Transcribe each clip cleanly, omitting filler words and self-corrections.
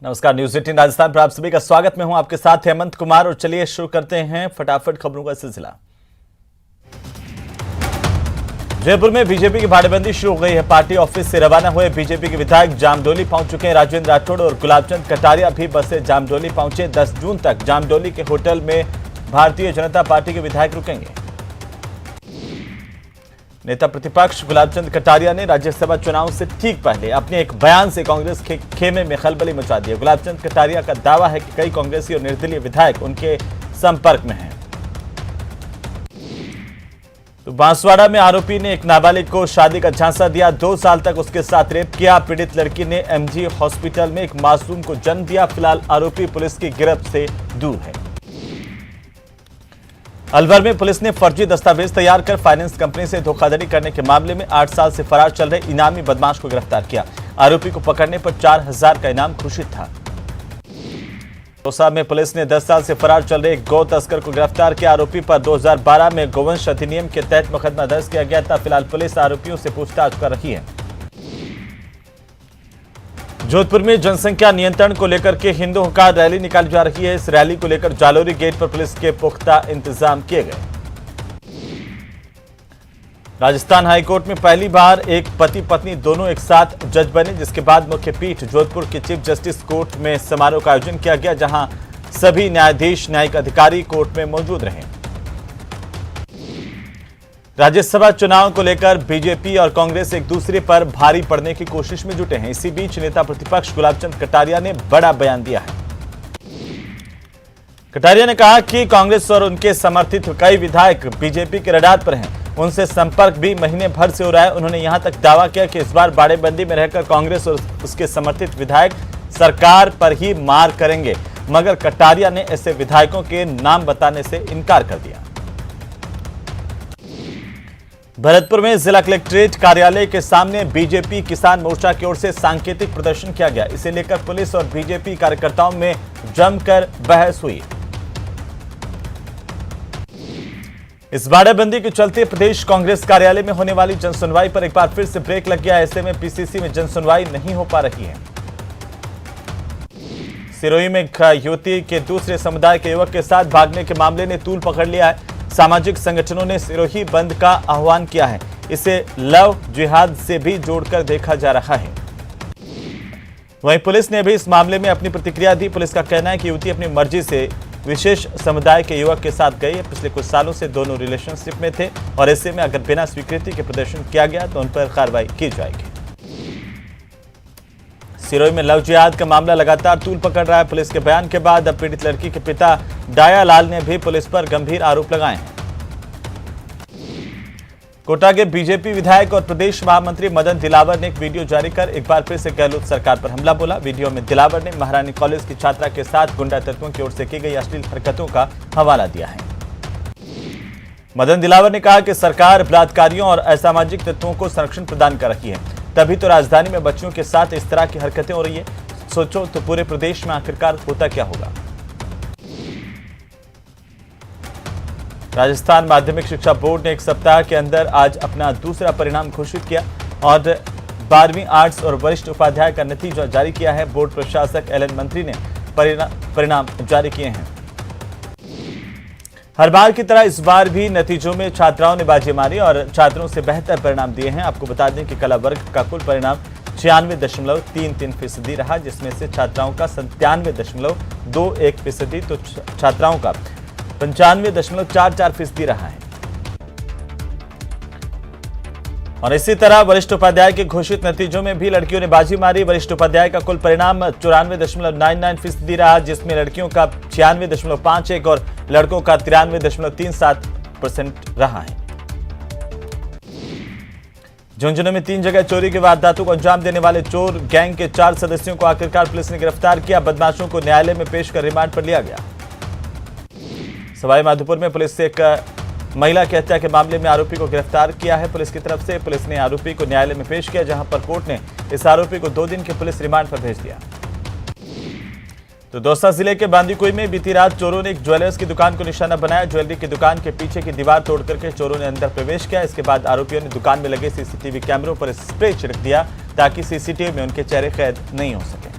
नमस्कार, न्यूज 18 राजस्थान पर आप सभी का स्वागत। मैं हूं आपके साथ हेमंत कुमार और चलिए शुरू करते हैं फटाफट खबरों का सिलसिला। जयपुर में बीजेपी की भाड़ेबंदी शुरू हो गई है। पार्टी ऑफिस से रवाना हुए बीजेपी के विधायक जामडोली पहुंच चुके हैं। राजेंद्र राठौड़ और गुलाबचंद कटारिया भी बस से जामडोली पहुंचे। 10 जून तक जामडोली के होटल में भारतीय जनता पार्टी के विधायक रुकेंगे। नेता प्रतिपक्ष गुलाबचंद कटारिया ने राज्यसभा चुनाव से ठीक पहले अपने एक बयान से कांग्रेस के खेमे में खलबली मचा दी। गुलाबचंद कटारिया का दावा है कि कई कांग्रेसी और निर्दलीय विधायक उनके संपर्क में हैं। तो बांसवाड़ा में आरोपी ने एक नाबालिग को शादी का झांसा दिया। 2 साल तक उसके साथ रेप किया। पीड़ित लड़की ने एमजी हॉस्पिटल में एक मासूम को जन्म दिया। फिलहाल आरोपी पुलिस की गिरफ्त से दूर है। अलवर में पुलिस ने फर्जी दस्तावेज तैयार कर फाइनेंस कंपनी से धोखाधड़ी करने के मामले में 8 साल से फरार चल रहे इनामी बदमाश को गिरफ्तार किया। आरोपी को पकड़ने पर 4000 का इनाम घोषित था। दौसा में पुलिस ने 10 साल से फरार चल रहे गौ तस्कर को गिरफ्तार किया। आरोपी पर 2012 में गोवंश अधिनियम के तहत मुकदमा दर्ज किया गया था। फिलहाल पुलिस आरोपियों से पूछताछ कर रही है। जोधपुर में जनसंख्या नियंत्रण को लेकर के हिंदू हुंकार रैली निकाली जा रही है। इस रैली को लेकर जालोरी गेट पर पुलिस के पुख्ता इंतजाम किए गए। राजस्थान हाईकोर्ट में पहली बार एक पति पत्नी दोनों एक साथ जज बने, जिसके बाद मुख्य पीठ जोधपुर के चीफ जस्टिस कोर्ट में समारोह का आयोजन किया गया, जहां सभी न्यायाधीश न्यायिक अधिकारी कोर्ट में मौजूद रहे। राज्यसभा चुनाव को लेकर बीजेपी और कांग्रेस एक दूसरे पर भारी पड़ने की कोशिश में जुटे हैं। इसी बीच नेता प्रतिपक्ष गुलाबचंद कटारिया ने बड़ा बयान दिया है। कटारिया ने कहा कि कांग्रेस और उनके समर्थित कई विधायक बीजेपी के रडार पर हैं। उनसे संपर्क भी महीने भर से हो रहा है। उन्होंने यहां तक दावा किया कि इस बार बाड़ेबंदी में रहकर कांग्रेस और उसके समर्थित विधायक सरकार पर ही मार करेंगे, मगर कटारिया ने ऐसे विधायकों के नाम बताने से इनकार कर दिया। भरतपुर में जिला कलेक्ट्रेट कार्यालय के सामने बीजेपी किसान मोर्चा की ओर से सांकेतिक प्रदर्शन किया गया। इसे लेकर पुलिस और बीजेपी कार्यकर्ताओं में जमकर बहस हुई। इस बाड़ेबंदी के चलते प्रदेश कांग्रेस कार्यालय में होने वाली जनसुनवाई पर एक बार फिर से ब्रेक लग गया। ऐसे में पीसीसी में जनसुनवाई नहीं हो पा रही है। सिरोही में युवती के दूसरे समुदाय के युवक के साथ भागने के मामले ने तूल पकड़ लिया है। सामाजिक संगठनों ने सिरोही बंद का आह्वान किया है। इसे लव जिहाद से भी जोड़कर देखा जा रहा है। वहीं पुलिस ने भी इस मामले में अपनी प्रतिक्रिया दी। पुलिस का कहना है कि युवती अपनी मर्जी से विशेष समुदाय के युवक के साथ गई है। पिछले कुछ सालों से दोनों रिलेशनशिप में थे और ऐसे में अगर बिना स्वीकृति के प्रदर्शन किया गया तो उन पर कार्रवाई की जाएगी। सिरोही में लव जिहाद का मामला लगातार तूल पकड़ रहा है। पुलिस के बयान के बाद अब पीड़ित लड़की के पिता डाया लाल ने भी पुलिस पर गंभीर आरोप लगाए हैं। कोटा के बीजेपी विधायक और प्रदेश महामंत्री मदन दिलावर ने एक वीडियो जारी कर एक बार फिर से गहलोत सरकार पर हमला बोला। वीडियो में दिलावर ने महारानी कॉलेज की छात्रा के साथ गुंडा तत्वों की ओर से की गई अश्लील हरकतों का हवाला दिया है। मदन दिलावर ने कहा कि सरकार बलात्कारियों और असामाजिक तत्वों को संरक्षण प्रदान कर रही है, तभी तो राजधानी में बच्चियों के साथ इस तरह की हरकतें हो रही है। सोचो तो पूरे प्रदेश में आखिरकार होता क्या होगा। राजस्थान माध्यमिक शिक्षा बोर्ड ने एक सप्ताह के अंदर आज अपना दूसरा परिणाम घोषित किया और 12वीं आर्ट्स और वरिष्ठ उपाध्याय का नतीजा जारी किया है। बोर्ड प्रशासक एलएन मंत्री ने परिणाम जारी किए हैं। हर बार की तरह इस बार भी नतीजों में छात्राओं ने बाजी मारी और छात्रों से बेहतर परिणाम दिए हैं। आपको बता दें कि कला वर्ग का कुल परिणाम 96.33% रहा, जिसमें से छात्राओं का 97.21%, तो छात्राओं का 95.44% रहा है। और इसी तरह वरिष्ठ उपाध्याय के घोषित नतीजों में भी लड़कियों ने बाजी मारी। वरिष्ठ उपाध्याय का कुल परिणाम 94.99% रहा, जिसमें लड़कियों का 96.51 और लड़कों का 93.37% रहा है। झुंझुनू में 3 जगह चोरी के वारदातों को अंजाम देने वाले चोर गैंग के 4 सदस्यों को आखिरकार पुलिस ने गिरफ्तार किया। बदमाशों को न्यायालय में पेश कर रिमांड पर लिया गया। सवाईमाधोपुर में पुलिस से एक महिला की हत्या के मामले में आरोपी को गिरफ्तार किया है। पुलिस की तरफ से पुलिस ने आरोपी को न्यायालय में पेश किया, जहां पर कोर्ट ने इस आरोपी को 2 दिन के पुलिस रिमांड पर भेज दिया। तो दौसा जिले के बांदीकुई में बीती रात चोरों ने एक ज्वेलर्स की दुकान को निशाना बनाया। ज्वेलरी की दुकान के पीछे की दीवार तोड़ करके चोरों ने अंदर प्रवेश किया। इसके बाद आरोपियों ने दुकान में लगे सीसीटीवी कैमरों पर स्प्रे छिड़क दिया ताकि सीसीटीवी में उनके चेहरे कैद नहीं हो सके।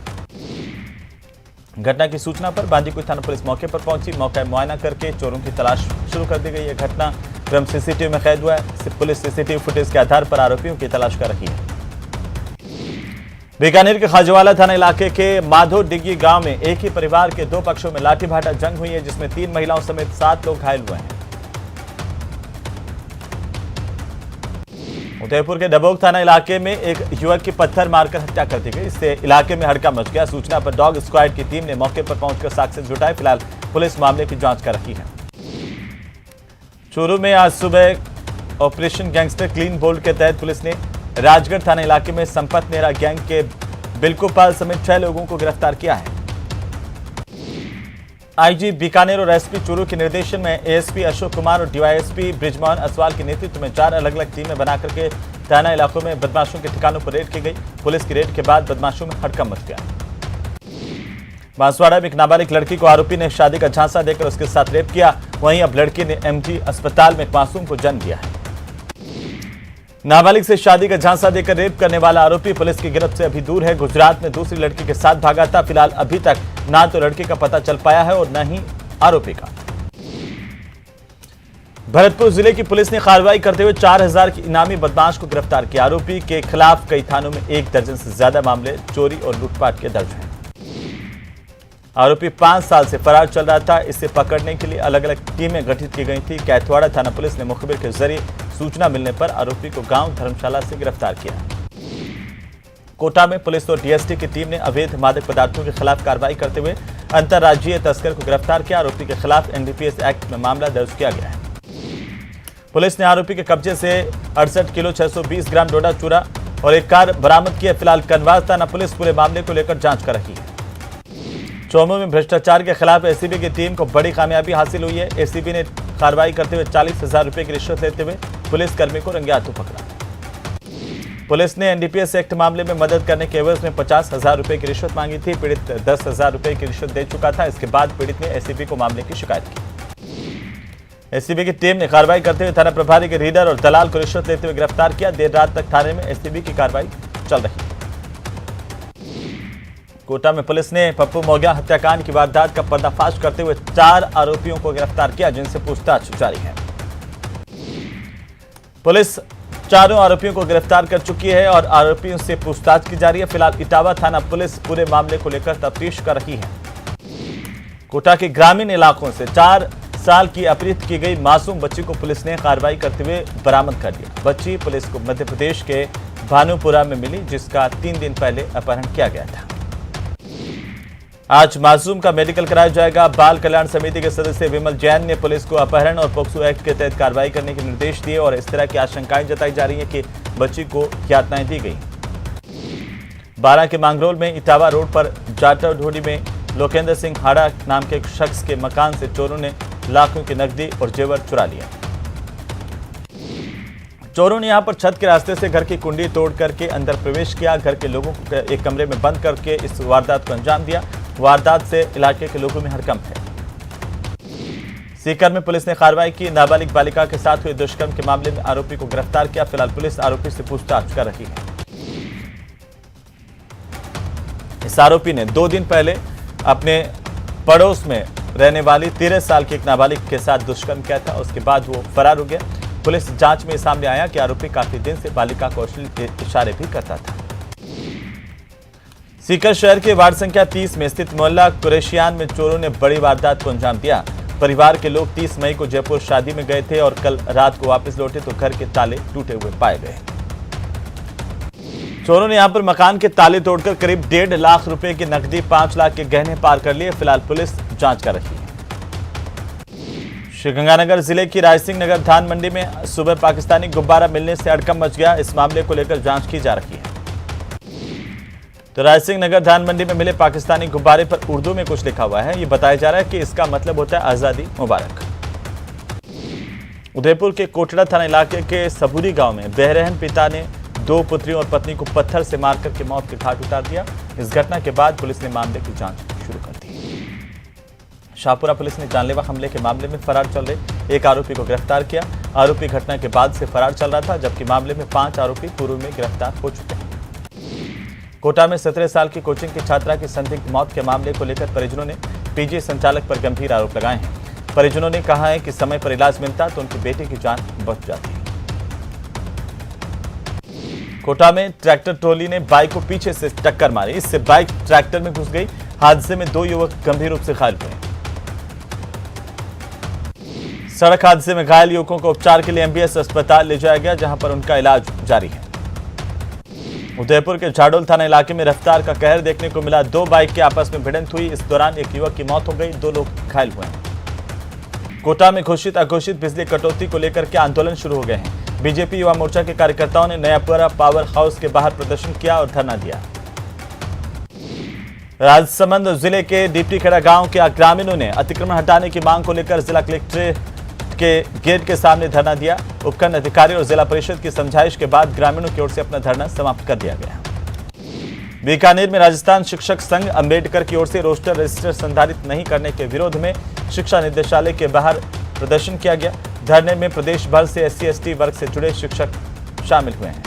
घटना की सूचना पर बांदीकुई थाना पुलिस मौके पर पहुंची। मौका मुआयना करके चोरों की तलाश शुरू कर दी गई। यह घटना क्रम सीसीटीवी में कैद हुआ है। पुलिस सीसीटीवी फुटेज के आधार पर आरोपियों की तलाश कर रही है। बीकानेर के खाजवाला थाना इलाके के माधो डिग्गी गांव में एक ही परिवार के दो पक्षों में लाठी भाटा जंग हुई है, जिसमें 3 महिलाओं समेत 7 लोग घायल हुए हैं। उदयपुर के डबोक थाना इलाके में एक युवक की पत्थर मारकर हत्या कर दी गई। इससे इलाके में हड़कंप मच गया। सूचना पर डॉग स्क्वाड की टीम ने मौके पर पहुंचकर साक्ष्य जुटाए। फिलहाल पुलिस मामले की जांच कर रही है। चूरू में आज सुबह ऑपरेशन गैंगस्टर क्लीन बोल्ड के तहत पुलिस ने राजगढ़ थाना इलाके में संपत नेहरा गैंग के बिल्कुपाल समेत 6 लोगों को गिरफ्तार किया है। आईजी बीकानेर और एसपी चूरू के निर्देशन में एएसपी अशोक कुमार और डीवाईएसपी ब्रिजमोहन असवाल के नेतृत्व में 4 अलग-अलग टीमें बनाकर के थाना इलाकों में बदमाशों के ठिकानों पर रेड की गई। पुलिस की रेड के बाद बदमाशों में हड़कंप मच गया। बांसवाड़ा में एक नाबालिग लड़की को आरोपी ने शादी का झांसा देकर उसके साथ रेप किया। वहीं अब लड़की ने एमजी अस्पताल में एक मासूम को जन्म दिया है। नाबालिग से शादी का झांसा देकर रेप करने वाला आरोपी पुलिस की गिरफ्त से अभी दूर है। गुजरात में दूसरी लड़की के साथ भागा था। फिलहाल अभी तक ना तो लड़की का पता चल पाया है और न ही आरोपी का। भरतपुर जिले की पुलिस ने कार्रवाई करते हुए 4000 के इनामी बदमाश को गिरफ्तार किया। आरोपी के खिलाफ कई थानों में 1 दर्जन से ज्यादा मामले चोरी और लूटपाट के दर्ज हैं। आरोपी 5 साल से फरार चल रहा था। इसे पकड़ने के लिए अलग अलग टीमें गठित की गई थी। कैथवाड़ा थाना पुलिस ने मुखबिर के जरिए सूचना मिलने पर आरोपी को गांव धर्मशाला से गिरफ्तार किया। कोटा में पुलिस और डीएसटी की टीम ने अवैध मादक पदार्थों के खिलाफ कार्रवाई करते हुए अंतर्राज्यीय तस्कर को गिरफ्तार किया। आरोपी के खिलाफ एनडीपीएस एक्ट में मामला दर्ज किया गया है। पुलिस ने आरोपी के कब्जे से 68 किलो 620 ग्राम डोडा चूरा और एक कार बरामद की है। फिलहाल कनवास थाना पुलिस पूरे मामले को लेकर जांच कर रही है। चौमू में भ्रष्टाचार के खिलाफ एसीबी की टीम को बड़ी कामयाबी हासिल हुई है। एसीबी ने कार्रवाई करते हुए 40,000 रुपए की रिश्वत लेते हुए पुलिसकर्मी को रंगे हाथों पकड़ा। पुलिस ने एनडीपीएस एक्ट मामले में मदद करने के एवज में 50,000 रुपए की रिश्वत मांगी थी। पीड़ित 10,000 रुपए की रिश्वत दे चुका था। इसके बाद पीड़ित ने एसीबी को मामले की शिकायत की। एसीबी की टीम ने कार्रवाई करते हुए थाना प्रभारी के रीडर और दलाल को रिश्वत लेते हुए गिरफ्तार किया। देर रात तक थाने में एसीबी की कार्रवाई चल रही है। कोटा में पुलिस ने पप्पू मौर्या हत्याकांड की वारदात का पर्दाफाश करते हुए 4 आरोपियों को गिरफ्तार किया, जिनसे पूछताछ जारी है। पुलिस चारों आरोपियों को गिरफ्तार कर चुकी है और आरोपियों से पूछताछ की जा रही है। फिलहाल इटावा थाना पुलिस पूरे मामले को लेकर तफ्तीश कर रही है। कोटा के ग्रामीण इलाकों से 4 साल की अपहृत की गई मासूम बच्ची को पुलिस ने कार्रवाई करते हुए बरामद कर लिया। बच्ची पुलिस को मध्य प्रदेश के भानुपुरा में मिली, जिसका 3 दिन पहले अपहरण किया गया था। आज मासूम का मेडिकल कराया जाएगा। बाल कल्याण समिति के सदस्य विमल जैन ने पुलिस को अपहरण और पोक्सो एक्ट के तहत कार्रवाई करने के निर्देश दिए और इस तरह की आशंकाएं जताई जा रही है कि बच्ची को यातनाएं दी गई। 12 के मांगरोल में इटावा रोड पर जाटव ढोडी में लोकेंद्र सिंह हाड़ा नाम के एक शख्स के मकान से चोरों ने लाखों की नकदी और जेवर चुरा लिया। चोरों ने यहां पर छत के रास्ते से घर की कुंडी तोड़ करके अंदर प्रवेश किया। घर के लोगों को एक कमरे में बंद करके इस वारदात को अंजाम दिया। वारदात से इलाके के लोगों में हड़कंप है। सीकर में पुलिस ने कार्रवाई की। नाबालिग बालिका के साथ हुए दुष्कर्म के मामले में आरोपी को गिरफ्तार किया। फिलहाल पुलिस आरोपी से पूछताछ कर रही है। इस आरोपी ने 2 दिन पहले अपने पड़ोस में रहने वाली 13 साल की एक नाबालिग के साथ दुष्कर्म किया था। उसके बाद वो फरार हो गया। पुलिस जांच में सामने आया कि आरोपी काफी दिन से बालिका को अश्लील इशारे भी करता था। सीकर शहर के वार्ड संख्या 30 में स्थित मोहल्ला कुरैशियान में चोरों ने बड़ी वारदात को अंजाम दिया। परिवार के लोग 30 मई को जयपुर शादी में गए थे और कल रात को वापस लौटे तो घर के ताले टूटे हुए पाए गए। चोरों ने यहां पर मकान के ताले तोड़कर करीब 1.5 लाख रुपए की नकदी, 5 लाख के गहने पार कर लिए। फिलहाल पुलिस जांच कर रही है। श्रीगंगानगर जिले की रायसिंह नगर धान मंडी में सुबह पाकिस्तानी गुब्बारा मिलने से हड़कंप मच गया। इस मामले को लेकर जांच की जा रही है। तो रायसिंह नगर धान मंडी में मिले पाकिस्तानी गुब्बारे पर उर्दू में कुछ लिखा हुआ है। ये बताया जा रहा है कि इसका मतलब होता है आजादी मुबारक। उदयपुर के कोटड़ा थाना इलाके के सबूरी गांव में बेरहम पिता ने 2 पुत्रियों और पत्नी को पत्थर से मारकर के मौत के घाट उतार दिया। इस घटना के बाद पुलिस ने मामले की जांच शुरू कर दी। शाहपुरा पुलिस ने जानलेवा हमले के मामले में फरार चल रहे एक आरोपी को गिरफ्तार किया। आरोपी घटना के बाद से फरार चल रहा था, जबकि मामले में 5 आरोपी पूर्व में गिरफ्तार हो चुके हैं। कोटा में 17 साल की कोचिंग की छात्रा की संदिग्ध मौत के मामले को लेकर परिजनों ने पीजी संचालक पर गंभीर आरोप लगाए हैं। परिजनों ने कहा है कि समय पर इलाज मिलता तो उनकी बेटी की जान बच जाती। कोटा में ट्रैक्टर ट्रॉली ने बाइक को पीछे से टक्कर मारी, इससे बाइक ट्रैक्टर में घुस गई। हादसे में 2 युवक गंभीर रूप से घायल हुए। सड़क हादसे में घायल युवकों को उपचार के लिए एमबीएस अस्पताल ले जाया गया, जहां पर उनका इलाज जारी है। उदयपुर के झाडोल थाना इलाके में रफ्तार का कहर देखने को मिला। 2 बाइक की आपस में भिड़ंत हुई, इस दौरान एक युवक की मौत हो गई, 2 लोग घायल हुए हैं। कोटा में घोषित अघोषित बिजली कटौती को लेकर के आंदोलन शुरू हो गए हैं। बीजेपी युवा मोर्चा के कार्यकर्ताओं ने नयापुरा पावर हाउस के बाहर प्रदर्शन किया और धरना दिया। राजसमंद जिले के दीप्तीखेड़ा गांव के ग्रामीणों ने अतिक्रमण हटाने की मांग को लेकर जिला कलेक्ट्रेट के गेट के सामने धरना दिया। उपखंड अधिकारी और जिला परिषद की समझाइश के बाद ग्रामीणों की ओर से अपना धरना समाप्त कर दिया गया। बीकानेर में राजस्थान शिक्षक संघ अंबेडकर की ओर से रोस्टर रजिस्टर संधारित नहीं करने के विरोध में शिक्षा निदेशालय के बाहर प्रदर्शन किया गया। धरने में प्रदेश भर से SC/ST वर्ग से जुड़े शिक्षक शामिल हुए हैं।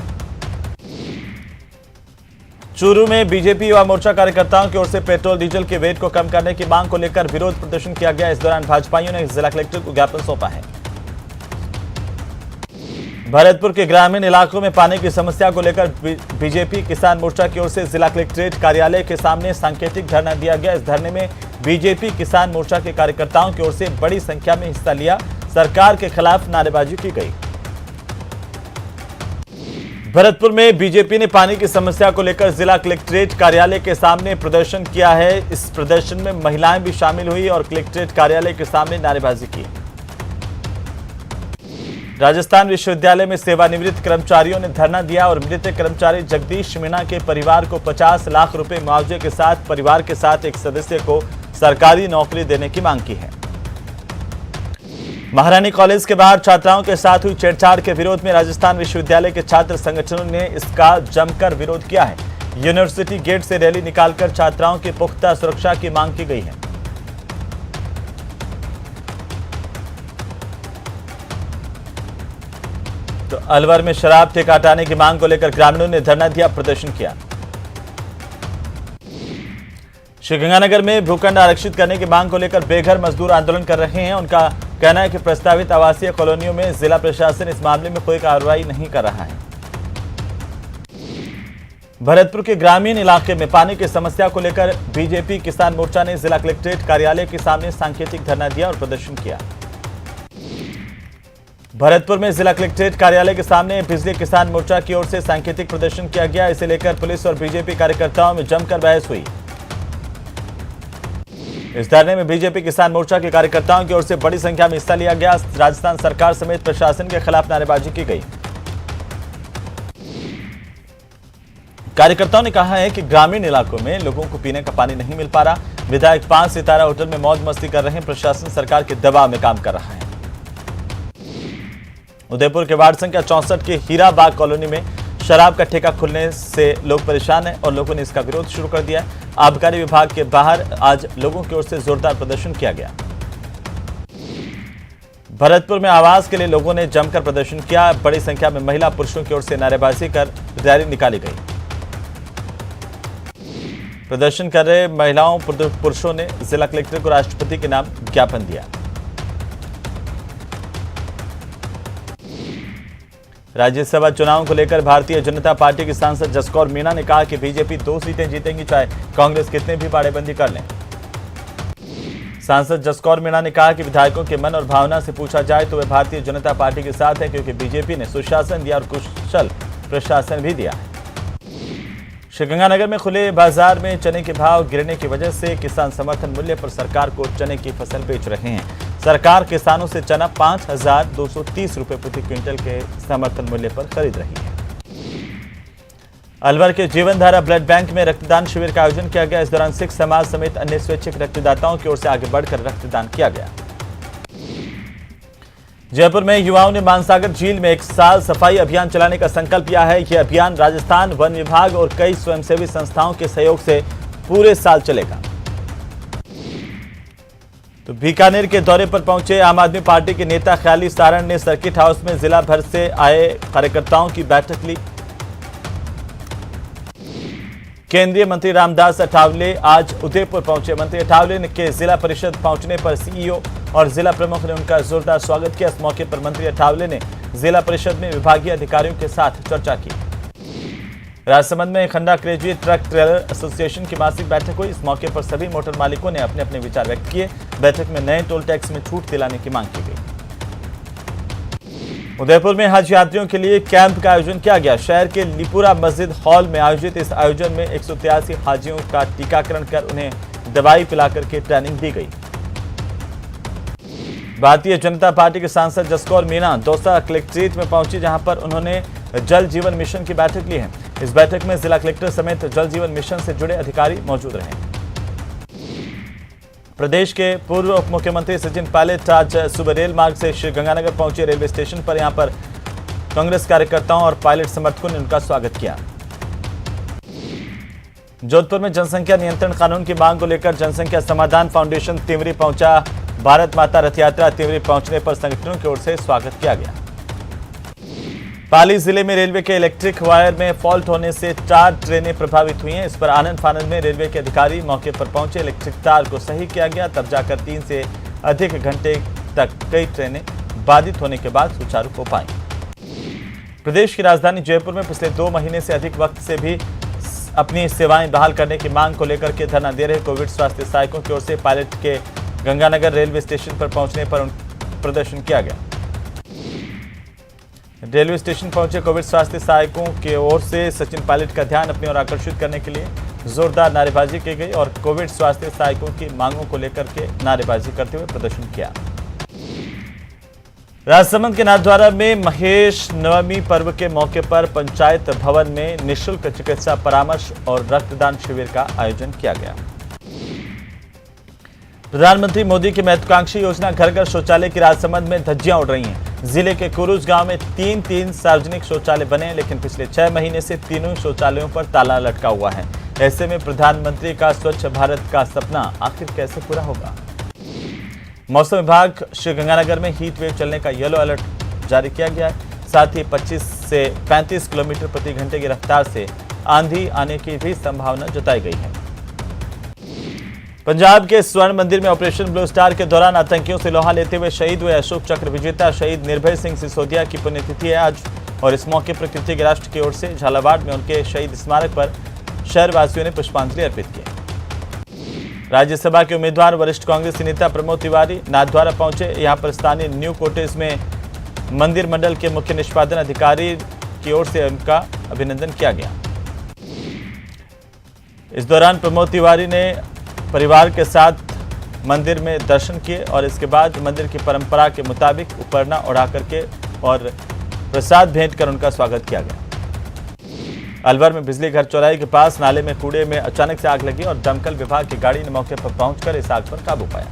चूरू में बीजेपी युवा मोर्चा कार्यकर्ताओं की ओर से पेट्रोल डीजल के वेट को कम करने की मांग को लेकर विरोध प्रदर्शन किया गया। इस दौरान भाजपाइयों ने जिला कलेक्टर को ज्ञापन सौंपा है। भरतपुर के ग्रामीण इलाकों में पानी की समस्या को लेकर बीजेपी किसान मोर्चा की ओर से जिला कलेक्ट्रेट कार्यालय के सामने सांकेतिक धरना दिया गया। इस धरने में बीजेपी किसान मोर्चा के कार्यकर्ताओं की ओर से बड़ी संख्या में हिस्सा लिया। सरकार के खिलाफ नारेबाजी की गई। भरतपुर में बीजेपी ने पानी की समस्या को लेकर जिला कलेक्ट्रेट कार्यालय के सामने प्रदर्शन किया है। इस प्रदर्शन में महिलाएं भी शामिल हुई और कलेक्ट्रेट कार्यालय के सामने नारेबाजी की। राजस्थान विश्वविद्यालय में सेवानिवृत्त कर्मचारियों ने धरना दिया और मृतक कर्मचारी जगदीश मीणा के परिवार को 50 लाख रुपए मुआवजे के साथ परिवार के साथ एक सदस्य को सरकारी नौकरी देने की मांग की है। महारानी कॉलेज के बाहर छात्राओं के साथ हुई छेड़छाड़ के विरोध में राजस्थान विश्वविद्यालय के छात्र संगठनों ने इसका जमकर विरोध किया है। यूनिवर्सिटी गेट से रैली निकालकर छात्राओं की पुख्ता सुरक्षा की मांग की गई है। तो अलवर में शराब ठेका हटाने की मांग को लेकर ग्रामीणों ने धरना दिया, प्रदर्शन किया। श्रीगंगानगर में भूखंड आरक्षित करने की मांग को लेकर बेघर मजदूर आंदोलन कर रहे हैं। उनका कहना है कि प्रस्तावित आवासीय कॉलोनियों में जिला प्रशासन इस मामले में कोई कार्रवाई नहीं कर रहा है। भरतपुर के ग्रामीण इलाके में पानी की समस्या को लेकर बीजेपी किसान मोर्चा ने जिला कलेक्ट्रेट कार्यालय के सामने सांकेतिक धरना दिया और प्रदर्शन किया। भरतपुर में जिला कलेक्ट्रेट कार्यालय के सामने बिजली किसान मोर्चा की ओर से सांकेतिक प्रदर्शन किया गया। इसे लेकर पुलिस और बीजेपी कार्यकर्ताओं में जमकर बहस हुई। इस धरने में बीजेपी किसान मोर्चा के कार्यकर्ताओं की ओर से बड़ी संख्या में हिस्सा लिया गया। राजस्थान सरकार समेत प्रशासन के खिलाफ नारेबाजी की गई। कार्यकर्ताओं ने कहा है कि ग्रामीण इलाकों में लोगों को पीने का पानी नहीं मिल पा रहा। विधायक 5 सितारा होटल में मौज मस्ती कर रहे हैं। प्रशासन सरकार के दबाव में काम कर रहा है। उदयपुर के वार्ड संख्या 64 के हीराबाग कॉलोनी में शराब का ठेका खुलने से लोग परेशान हैं और लोगों ने इसका विरोध शुरू कर दिया है। आबकारी विभाग के बाहर आज लोगों की ओर से जोरदार प्रदर्शन किया गया। भरतपुर में आवास के लिए लोगों ने जमकर प्रदर्शन किया। बड़ी संख्या में महिला पुरुषों की ओर से नारेबाजी कर रैली निकाली गई। प्रदर्शन कर रहे महिलाओं पुरुषों ने जिला कलेक्टर को राष्ट्रपति के नाम ज्ञापन दिया। राज्यसभा चुनाव को लेकर भारतीय जनता पार्टी की सांसद जसकौर मीणा ने कहा कि बीजेपी 2 सीटें जीतेंगी, चाहे कांग्रेस कितने भी बाड़ेबंदी कर लें। सांसद जसकौर मीणा ने कहा कि विधायकों के मन और भावना से पूछा जाए तो वे भारतीय जनता पार्टी के साथ है, क्योंकि बीजेपी ने सुशासन दिया और कुशल प्रशासन भी दिया है। श्रीगंगानगर में खुले बाजार में चने के भाव गिरने की वजह से किसान समर्थन मूल्य पर सरकार को चने की फसल बेच रहे हैं। सरकार किसानों से चना 5,230 रुपए प्रति क्विंटल के समर्थन मूल्य पर खरीद रही है। अलवर के जीवनधारा ब्लड बैंक में रक्तदान शिविर का आयोजन किया गया। इस दौरान सिख समाज समेत अन्य स्वैच्छिक रक्तदाताओं की ओर से आगे बढ़कर रक्तदान किया गया। जयपुर में युवाओं ने मानसागर झील में 1 साल सफाई अभियान चलाने का संकल्प लिया है। यह अभियान राजस्थान वन विभाग और कई स्वयंसेवी संस्थाओं के सहयोग से पूरे साल चलेगा। तो बीकानेर के दौरे पर पहुंचे आम आदमी पार्टी के नेता ख्याली सारण ने सर्किट हाउस में जिला भर से आए कार्यकर्ताओं की बैठक ली। केंद्रीय मंत्री रामदास अठावले आज उदयपुर पहुंचे। मंत्री अठावले के जिला परिषद पहुंचने पर सीईओ और जिला प्रमुख ने उनका जोरदार स्वागत किया। इस मौके पर मंत्री अठावले ने जिला परिषद में विभागीय अधिकारियों के साथ चर्चा की। राजसमंद में खंडा क्रेजी ट्रक ट्रेलर एसोसिएशन की मासिक बैठक हुई। इस मौके पर सभी मोटर मालिकों ने अपने अपने विचार व्यक्त किए। बैठक में नए टोल टैक्स में छूट दिलाने की मांग की गई। उदयपुर में हज यात्रियों के लिए कैंप का आयोजन किया गया। शहर के लिपुरा मस्जिद हॉल में आयोजित इस आयोजन में 183 हाजियों का टीकाकरण कर उन्हें दवाई पिलाकर के ट्रेनिंग दी गई। भारतीय जनता पार्टी के सांसद जसकौर मीणा दौसा कलेक्ट्रेट में पहुंची, जहां पर उन्होंने जल जीवन मिशन की बैठक ली है। इस बैठक में जिला कलेक्टर समेत जल जीवन मिशन से जुड़े अधिकारी मौजूद रहे। प्रदेश के पूर्व उप मुख्यमंत्री सचिन पायलट आज सुबह रेल मार्ग से श्रीगंगानगर पहुंचे। रेलवे स्टेशन पर यहां पर कांग्रेस कार्यकर्ताओं और पायलट समर्थकों ने उनका स्वागत किया। जोधपुर में जनसंख्या नियंत्रण कानून की मांग को लेकर जनसंख्या समाधान फाउंडेशन तिवरी पहुंचा। भारत माता रथ यात्रा तिवरी पहुंचने पर संगठनों की ओर से स्वागत किया गया। पाली जिले में रेलवे के इलेक्ट्रिक वायर में फॉल्ट होने से 4 ट्रेनें प्रभावित हुई हैं। इस पर आनंद फानंद में रेलवे के अधिकारी मौके पर पहुंचे। इलेक्ट्रिक तार को सही किया गया, तब जाकर 3 से अधिक घंटे तक कई ट्रेनें बाधित होने के बाद सुचारू हो पाई। प्रदेश की राजधानी जयपुर में पिछले 2 महीने से अधिक वक्त से भी अपनी सेवाएं बहाल करने की मांग को लेकर के धरना दे रहे कोविड स्वास्थ्य सहायकों की ओर से पायलट के गंगानगर रेलवे स्टेशन पर पहुंचने पर प्रदर्शन किया गया। रेलवे स्टेशन पहुंचे कोविड स्वास्थ्य सहायकों की ओर से सचिन पायलट का ध्यान अपनी ओर आकर्षित करने के लिए जोरदार नारेबाजी की गई और कोविड स्वास्थ्य सहायकों की मांगों को लेकर के नारेबाजी करते हुए प्रदर्शन किया। राजसमंद के नाथद्वारा में महेश नवमी पर्व के मौके पर पंचायत भवन में निःशुल्क चिकित्सा परामर्श और रक्तदान शिविर का आयोजन किया गया। प्रधानमंत्री मोदी की महत्वाकांक्षी योजना घर घर शौचालय की राजसमंद में धज्जियां उड़ रही हैं। जिले के कुरुज गांव में 3 सार्वजनिक शौचालय बने हैं, लेकिन पिछले 6 महीने से तीनों शौचालयों पर ताला लटका हुआ है। ऐसे में प्रधानमंत्री का स्वच्छ भारत का सपना आखिर कैसे पूरा होगा। मौसम विभाग श्रीगंगानगर में हीट वेव चलने का येलो अलर्ट जारी किया गया है। साथ ही 25 से 35 किलोमीटर प्रति घंटे की रफ्तार से आंधी आने की भी संभावना जताई गई है। पंजाब के स्वर्ण मंदिर में ऑपरेशन ब्लू स्टार के दौरान आतंकियों से लोहा लेते हुए शहीद हुए अशोक चक्र विजेता शहीद निर्भय सिंह सिसोदिया की पुण्यतिथि है आज, और इस मौके पर कृतज्ञ राष्ट्र की ओर से झालावाड़ में उनके शहीद स्मारक पर शहरवासियों ने पुष्पांजलि अर्पित की। राज्यसभा के उम्मीदवार वरिष्ठ कांग्रेस नेता प्रमोद तिवारी नाथद्वारा पहुंचे। यहां पर स्थानीय न्यू कोटेज में मंदिर मंडल के मुख्य निष्पादन अधिकारी की ओर से उनका अभिनंदन किया गया। इस दौरान प्रमोद तिवारी ने परिवार के साथ मंदिर में दर्शन किए और इसके बाद मंदिर की परंपरा के मुताबिक उपरना उड़ा करके और प्रसाद भेंट कर उनका स्वागत किया गया। अलवर में बिजली घर चौराहे के पास नाले में कूड़े में अचानक से आग लगी और दमकल विभाग की गाड़ी ने मौके पर पहुंचकर इस आग पर काबू पाया।